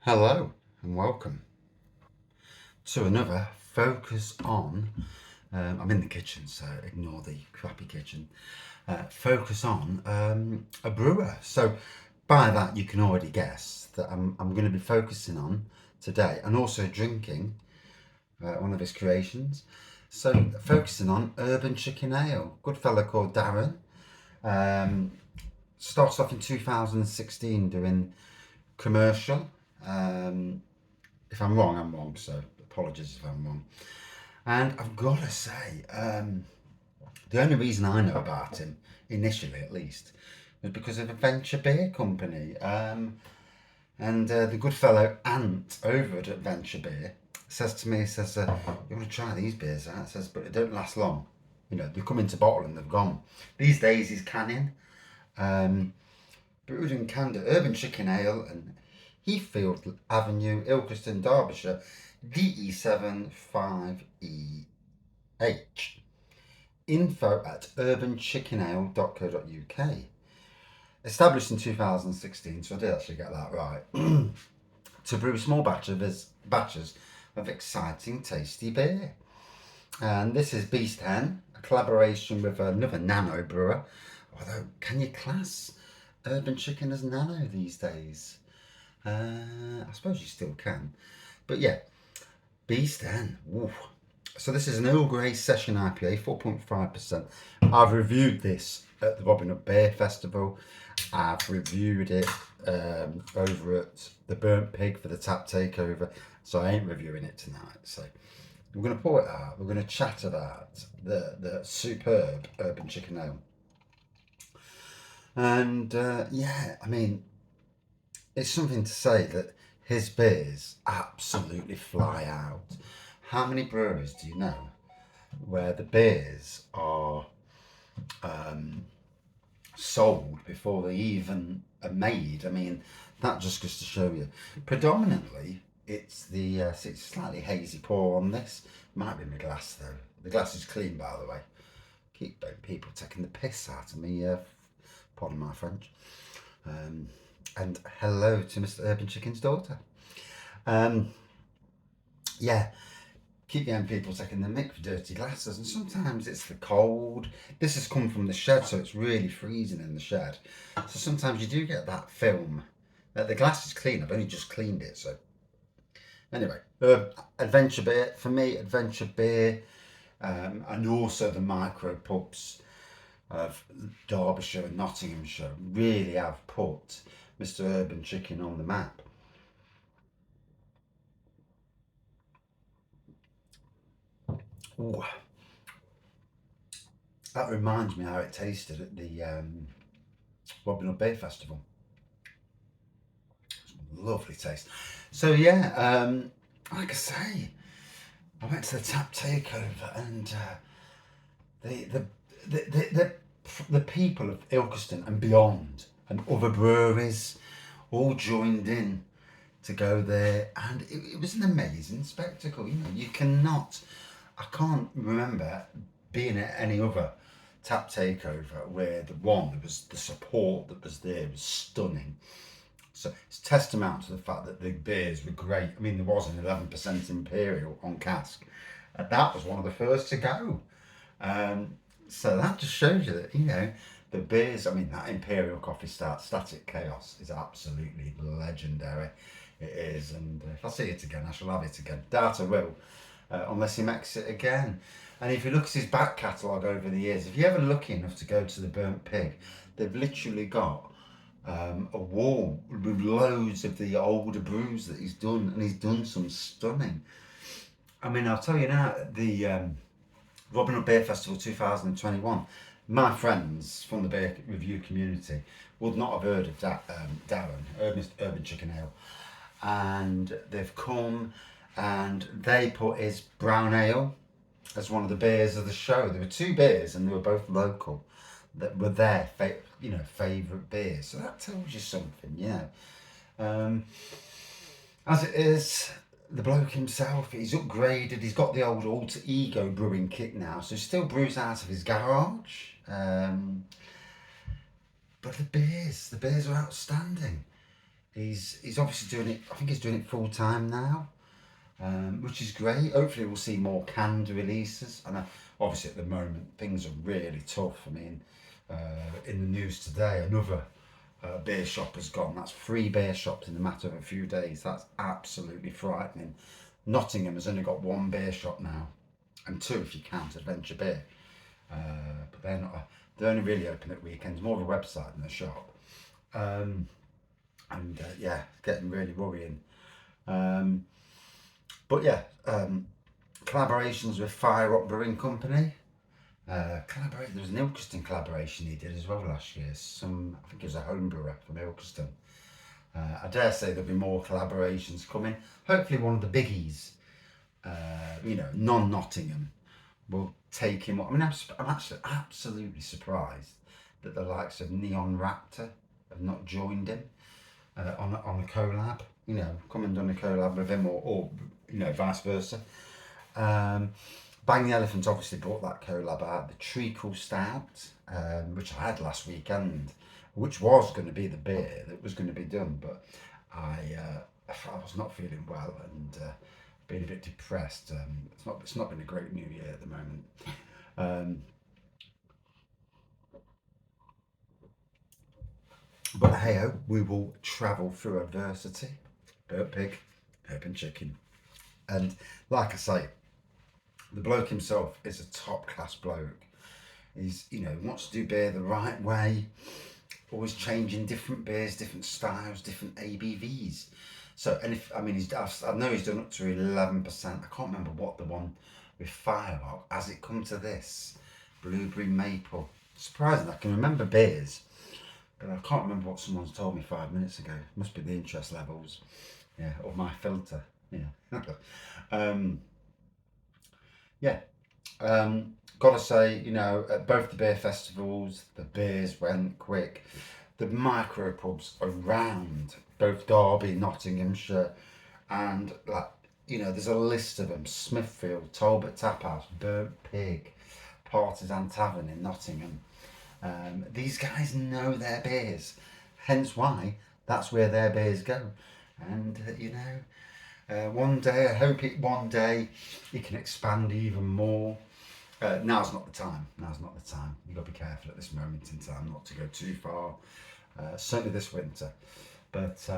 Hello and welcome to another Focus On. I'm in the kitchen, so ignore the crappy kitchen. Focus on a brewer. So, by that, you can already guess that I'm going to be focusing on today and also drinking one of his creations. So, focusing on Urban Chicken Ale. Good fellow called Darren. Um, Started off in 2016 doing commercial. If I'm wrong, I'm wrong, so apologies if I'm wrong. And I've got to say, the only reason I know about him, initially at least, was because of a venture beer company. And the good fellow Ant over at Adventure Beer says to me, he says, you want to try these beers out? Says, but they don't last long. You know, they come into bottle and they've gone. These days he's canning. Brewed and canned at Urban Chicken Ale and Heathfield Avenue, Ilkeston, Derbyshire, DE7 5EH. Info at urbanchickenale.co.uk. Established in 2016, so I did actually get that right. To brew small batches of exciting, tasty beer. And this is Beeston, a collaboration with another nano brewer. Although, can you class Urban Chicken as nano these days? I suppose you still can. But yeah, Beeston. So this is an Earl Grey Session IPA, 4.5%. I've reviewed this at the Robin Hood Beer Festival. I've reviewed it over at the Burnt Pig for the Tap Takeover. So I ain't reviewing it tonight. So we're going to pour it out. We're going to chat about the superb Urban Chicken Ale. And yeah, I mean, it's something to say that his beers absolutely fly out. How many breweries do you know where the beers are sold before they even are made? I mean, that just goes to show you. Predominantly, it's the it's slightly hazy pour on this. Might be my glass though. The glass is clean, by the way. Keep people taking the piss out of me. Pardon my French. And hello to Mr. Urban Chicken's daughter. Yeah, keep young people taking the mick for dirty glasses, and sometimes it's the cold. This has come from the shed, so it's really freezing in the shed. So sometimes you do get that film. The glass is clean. I've only just cleaned it, so anyway. Adventure beer for me. Adventure beer, and also the micro pubs of Derbyshire and Nottinghamshire really have put Mr. Urban Chicken on the map. Ooh. That reminds me how it tasted at the Robin Hood Beer Festival. Lovely taste. So yeah, like I say, I went to the Tap Takeover and the people of Ilkeston and beyond and other breweries all joined in to go there, and it was an amazing spectacle. You know, I can't remember being at any other Tap Takeover where the support that was there was stunning. So it's testament to the fact that the beers were great. I mean, there was an 11% Imperial on cask, and that was one of the first to go. So that just shows you that, you know, the beers, I mean, that Imperial Coffee Stout, Static Chaos, is absolutely legendary. It is, and if I see it again, I shall have it again. Doubt I will, unless he makes it again. And if you look at his back catalogue over the years, if you're ever lucky enough to go to the Burnt Pig, they've literally got a wall with loads of the older brews that he's done, and he's done some stunning. I mean, I'll tell you now, the Robin Hood Beer Festival 2021, my friends from the beer review community would not have heard of Darren, Urban Chicken Ale, and they've come and they put his brown ale as one of the beers of the show. There were two beers and they were both local that were their favourite beers. So that tells you something, as it is, the bloke himself, he's upgraded. He's got the old alter ego brewing kit now, so he still brews out of his garage. But the beers are outstanding. He's obviously doing it. I think he's doing it full time now, which is great. Hopefully, we'll see more canned releases. And obviously, at the moment, things are really tough. I mean, in the news today, another beer shop has gone. That's 3 beer shops in the matter of a few days. That's absolutely frightening. Nottingham has only got 1 beer shop now, and 2 if you count Adventure Beer. But they're not. They're only really open at weekends. More of a website than a shop. And yeah, getting really worrying. But yeah, collaborations with FireRock Brewing Company. There was an Ilkeston collaboration he did as well last year. I think it was a home brewer from Ilkeston. I dare say there'll be more collaborations coming. Hopefully, one of the biggies, non-Nottingham, will take him. I mean, I'm actually absolutely surprised that the likes of Neon Raptor have not joined him on a collab. Come and done a collab with him, or vice versa. Bang the Elephant obviously brought that collab out, the Treacle Stout, which I had last weekend, which was going to be the beer that was going to be done, but I was not feeling well and being a bit depressed. It's not been a great New Year at the moment. But hey, we will travel through adversity. Burp pig, open chicken, and like I say, the bloke himself is a top class bloke. He's wants to do beer the right way, always changing different beers, different styles, different ABVs. So, and I know he's done up to 11%. I can't remember what the one with FireRock. Has it come to this? Blueberry maple. Surprising, I can remember beers, but I can't remember what someone's told me 5 minutes ago. Must be the interest levels, yeah, or my filter, yeah. Yeah. Gotta say, at both the beer festivals, the beers went quick. The micro pubs around both Derby, Nottinghamshire, and there's a list of them: Smithfield, Talbot Tap House, Burnt Pig, Partisan Tavern in Nottingham. These guys know their beers, hence why that's where their beers go. And one day, I hope one day it can expand even more. Now's not the time. You've got to be careful at this moment in time not to go too far. Certainly this winter. But,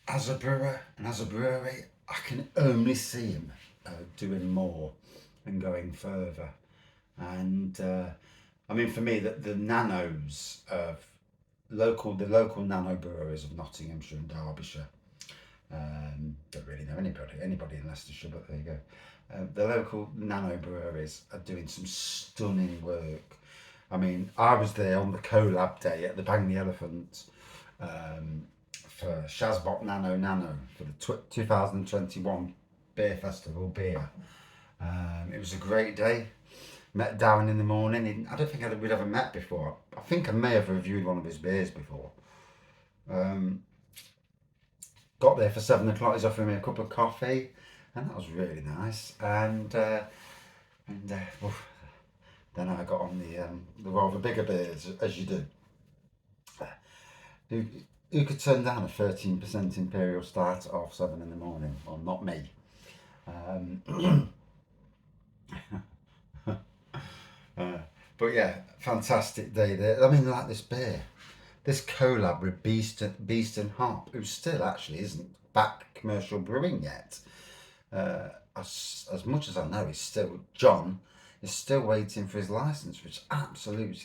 as a brewer and as a brewery, I can only see him doing more and going further. And, for me, the nanos of the local nano breweries of Nottinghamshire and Derbyshire. Don't really know anybody in Leicestershire, but there you go. The local nano breweries are doing some stunning work. I was there on the collab day at the Bang the Elephant for Shazbot Nano for the 2021 Beer Festival beer. It was a great day. Met Darren in the morning. I don't think we'd ever met before. I think I may have reviewed one of his beers before. Got there for 7 o'clock. He's offering me a cup of coffee, and that was really nice. And then I got on the rather bigger beers, as you do. Who could turn down a 13% Imperial Stout at 7:30 in the morning? Well, not me. But yeah, fantastic day there. Like this beer, this collab with Beeston Hop, who still actually isn't back commercial brewing yet. As much as I know, John is still waiting for his license, which absolutely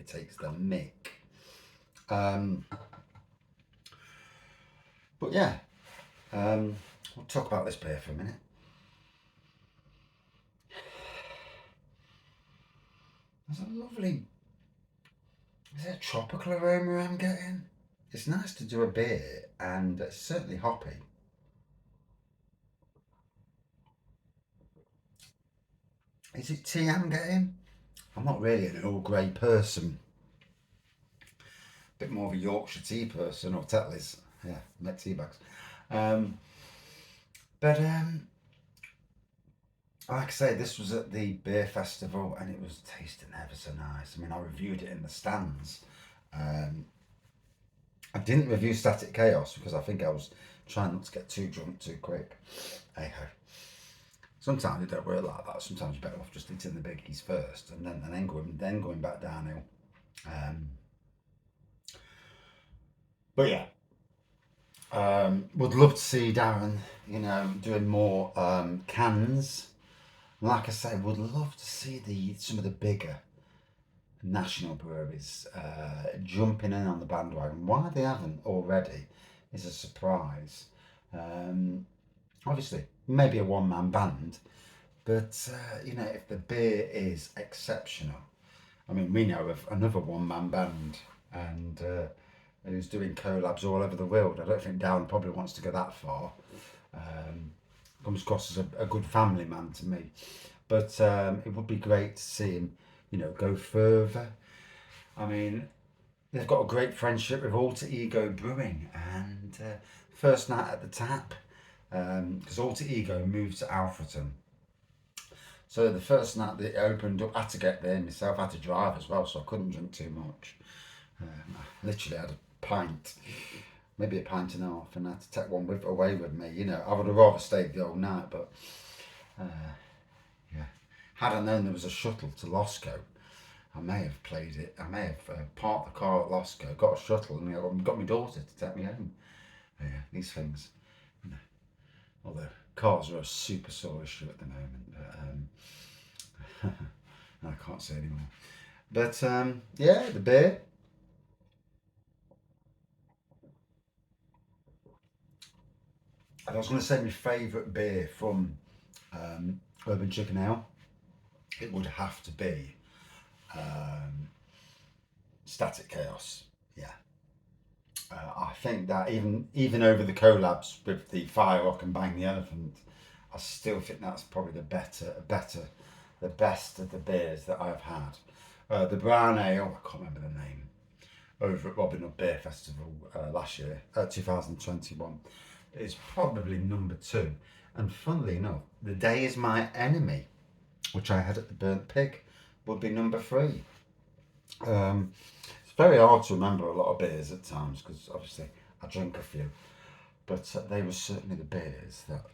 takes the mick. But yeah, we'll talk about this beer for a minute. Is there a tropical aroma I'm getting? It's nice to do a beer, and it's certainly hoppy. Is it tea I'm getting? I'm not really an Earl Grey person. A bit more of a Yorkshire tea person, or Tetley's. Yeah, make tea bags. Like I say, this was at the beer festival, and it was tasting ever so nice. I reviewed it in the stands, I didn't review Static Chaos because I think I was trying not to get too drunk too quick. Hey ho. Sometimes it don't work like that. Sometimes you're better off just eating the biggies first and then going back downhill. Um, but yeah, would love to see Darren, doing more cans. Like I say, would love to see some of the bigger national breweries jumping in on the bandwagon. Why they haven't already is a surprise. Obviously, maybe a one-man band, but if the beer is exceptional, I mean, we know of another one-man band and who's doing collabs all over the world. I don't think Darren probably wants to go that far. Comes across as a good family man to me, but it would be great to see him, go further. I mean, they've got a great friendship with Alter Ego Brewing, and first night at the tap, because Alter Ego moved to Alfreton. So the first night that it opened up, I had to get there myself. I had to drive as well, so I couldn't drink too much. I literally had a pint, maybe a pint and a half, and I had to take one away with me. I would have rather stayed the whole night, but yeah. Had I known there was a shuttle to Losco, I may have played it. I may have parked the car at Losco, got a shuttle, and got my daughter to take me home. Yeah, these things. Although cars are a super sore issue at the moment. I can't say anymore. But yeah, the beer. I was going to say my favourite beer from Urban Chicken Ale. It would have to be Static Chaos. Yeah. I think that even over the collabs with the FireRock and Bang the Elephant, I still think that's probably the best of the beers that I've had. The brown ale, I can't remember the name, over at Robin Hood Beer Festival last year, 2021, is probably number 2. And funnily enough, The Day Is My Enemy, which I had at the Burnt Pig, would be number 3. It's very hard to remember a lot of beers at times because obviously I drink a few, but they were certainly the beers that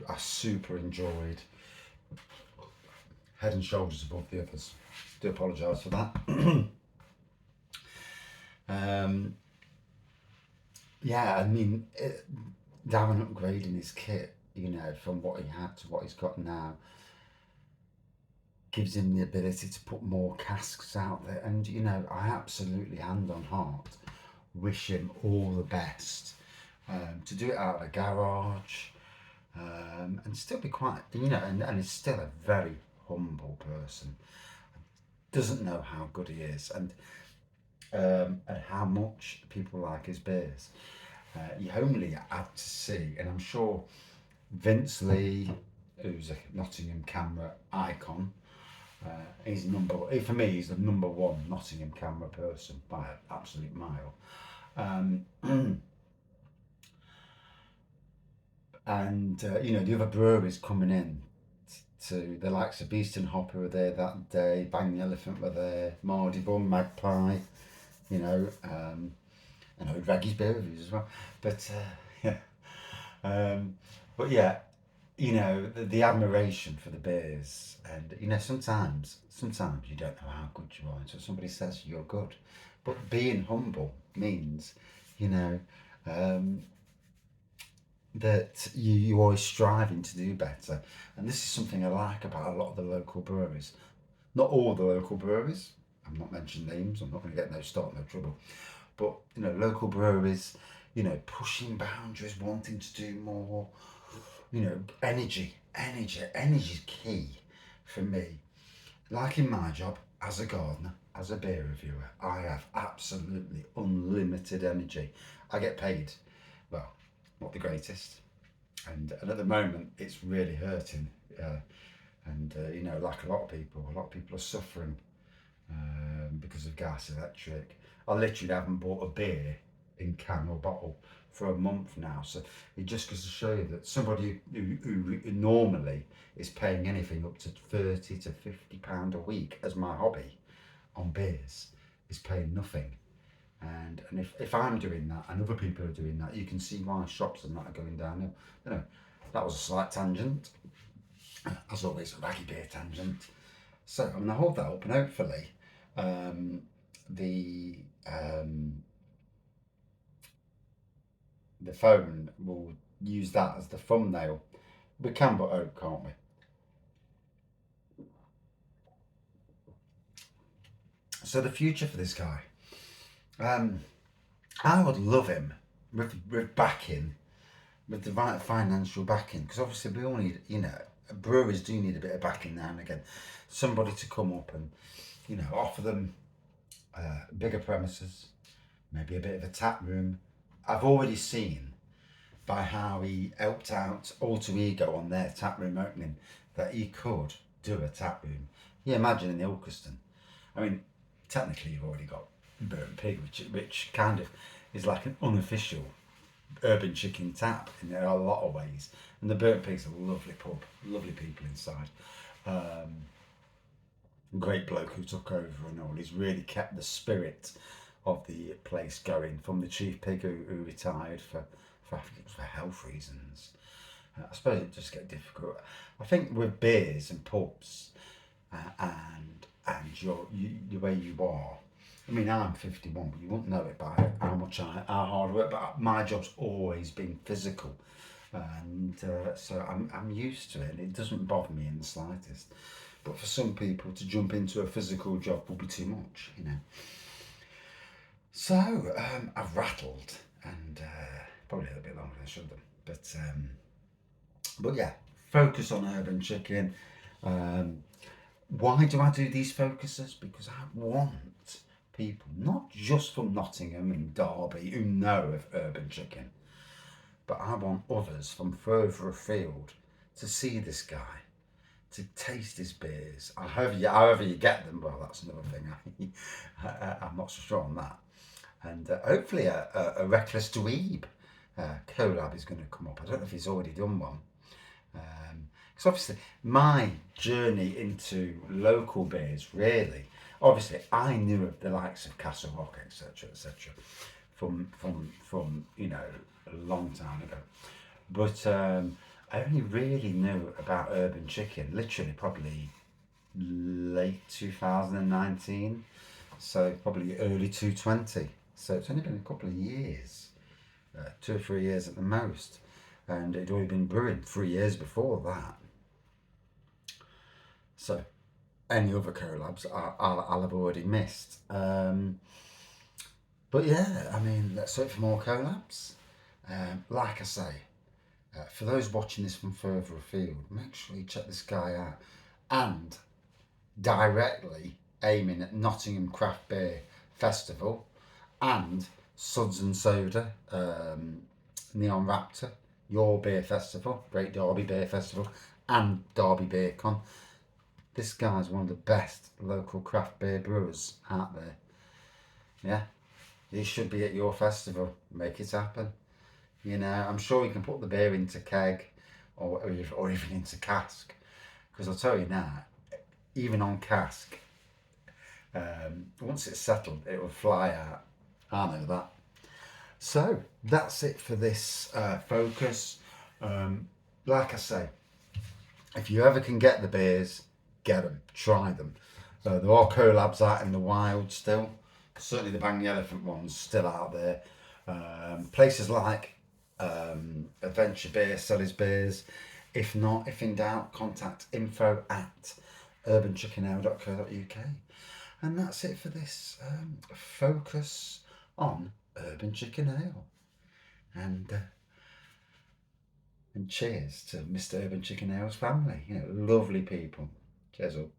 I super enjoyed, head and shoulders above the others. Do apologise for that. Yeah, I mean, Darren upgrading his kit, from what he had to what he's got now, gives him the ability to put more casks out there. And, I absolutely, hand on heart, wish him all the best. To do it out of a garage, and still be quite, and he's still a very humble person. Doesn't know how good he is and how much people like his beers. You only had to see, and I'm sure Vince Lee, who's a Nottingham camera icon, he's for me, he's the number 1 Nottingham camera person by an absolute mile. And the other breweries coming in to the likes of Beeston Hop were there that day, Bang the Elephant were there, Mardy Bum, Magpie, and Raggy's Breweries as well. But yeah, but yeah, the admiration for the beers, and sometimes you don't know how good you are until somebody says you're good. But being humble means, that you're always striving to do better. And this is something I like about a lot of the local breweries. Not all the local breweries. I'm not mentioning names. I'm not going to get no trouble. But local breweries, pushing boundaries, wanting to do more. Energy is key for me. Like in my job as a gardener, as a beer reviewer, I have absolutely unlimited energy. I get paid, well, not the greatest, and at the moment it's really hurting. And like a lot of people are suffering because of gas, electric. I literally haven't bought a beer in can or bottle for a month now. So it just goes to show you that somebody who normally is paying anything up to £30 to £50 a week as my hobby on beers is paying nothing And if I'm doing that and other people are doing that, you can see why shops are not going downhill. You know, that was a slight tangent. As always, a raggy beer tangent. So I'm going to hold that up, and hopefully the the phone will use that as the thumbnail. We can but hope, can't we? So the future for this guy, I would love him with backing, with the right financial backing, because obviously we all need, you know, breweries do need a bit of backing now and again. Somebody to come up and, you know, offer them bigger premises, maybe a bit of a tap room. I've already seen by how he helped out Alter Ego on their tap room opening that he could do a tap room. You imagine in Ilkeston. I mean, technically you've already got Burnt Pig, which kind of is like an unofficial urban chicken tap in a lot of ways. And the Burnt Pig's a lovely pub, lovely people inside. Great bloke who took over and all. He's really kept the spirit of the place going from the chief pig who retired for health reasons. I suppose it just get difficult. I think with beers and pubs and the way you are. I mean, I'm 51, but you won't know it by how hard I work. But my job's always been physical, and so I'm used to it. And it doesn't bother me in the slightest. But for some people, to jump into a physical job will be too much, you know. So I've rattled, and probably a little bit longer than I should have. But yeah, focus on urban chicken. Why do I do these focuses? Because I want people, not just from Nottingham and Derby, who know of urban chicken, but I want others from further afield to see this guy, to taste his beers. However you get them, well, that's another thing. I'm not so sure on that. And hopefully a Reckless Dweeb collab is going to come up. I don't know if he's already done one. Because obviously my journey into local beers, really, obviously I knew of the likes of Castle Rock, etc., from you know, a long time ago. But I only really knew about urban chicken literally probably late 2019, so probably early 2020. So it's only been a couple of years, 2 or 3 years at the most, and it'd already been brewing 3 years before that. So any other collabs I'll have already missed. But yeah, I mean, let's wait for more collabs. Like I say, for those watching this from further afield, make sure you check this guy out, and directly aiming at Nottingham Craft Beer Festival and Suds and Soda, Neon Raptor, your beer festival, Great Derby Beer Festival, and Derby Beer Con. This guy's one of the best local craft beer brewers out there. Yeah, he should be at your festival. Make it happen. You know, I'm sure you can put the beer into keg or even into cask. Because I'll tell you now, even on cask, once it's settled, it will fly out. I know that. So that's it for this focus. Like I say, if you ever can get the beers, get them, try them. There are collabs out in the wild still. Certainly the Bang the Elephant one's still out there. Places like Adventure Beer sell his beers. If not, if in doubt, contact info@urbanchickenale.co.uk. And that's it for this focus on Urban Chicken Ale. And cheers to Mr. Urban Chicken Ale's family. You know, lovely people. Cheers up.